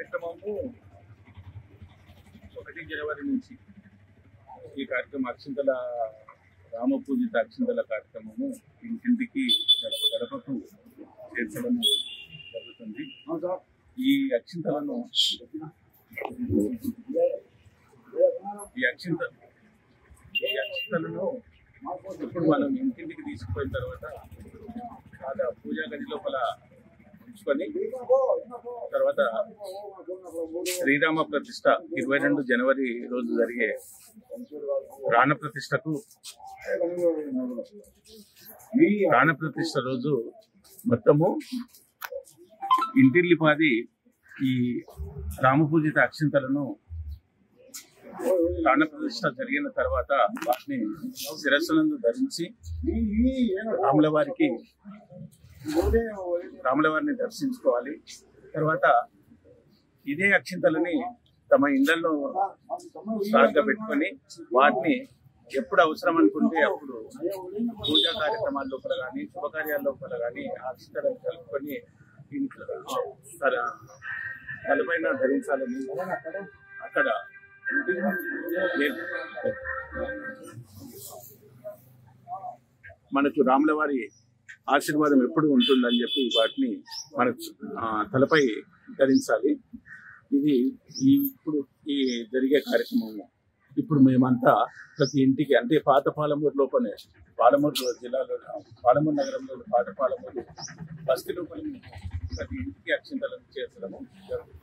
కార్యక్రమము 1 జనవరి నుంచి ఈ కార్యక్రమం అక్షింతల రామపూజిత అక్షింతల కార్యక్రమము ఇంటింటికి గడప గడపకు చేర్చడం జరుగుతుంది. ఈ అక్షింతలను ఇప్పుడు మనం ఇంటింటికి తీసుకుపోయిన తర్వాత పూజా గది లోపల ఉంచుకొని తర్వాత శ్రీరామ ప్రతిష్ట 22 జనవరి రోజు జరిగే ప్రాణ ప్రతిష్ట రోజు మొత్తము ఇంటిల్లిపాది ఈ రామపూజిత అక్షింతలను ప్రాణ ప్రతిష్ట జరిగిన తర్వాత వాటిని శిరస్సునందు ధరించి రాములవారిని దర్శించుకోవాలి. తర్వాత ఇదే అక్షింతలని తమ ఇళ్లలో స్టాక్గా పెట్టుకొని వాటిని ఎప్పుడు అవసరం అనుకుంటే అప్పుడు పూజా కార్యక్రమాల లోపల కానీ శుభకార్యాల లోపల కానీ అక్షింతలను కలుపుకొని ఇంట్లో తలపైన ధరించాలని అక్కడ మనకు రాములవారి ఆశీర్వాదం ఎప్పుడు ఉంటుందని చెప్పి వాటిని మన తలపై ధరించాలి. ఇది ఇప్పుడు ఈ జరిగే కార్యక్రమము ఇప్పుడు మేమంతా ప్రతి ఇంటికి అంటే పాత పాలమూరు లోపలే పాలమూరు జిల్లాలో పాలమూరు నగరంలో పాత పాలమూరు బస్తీ లోపల ప్రతి ఇంటికి అక్షింతలను చేర్చడము జరుగుతుంది.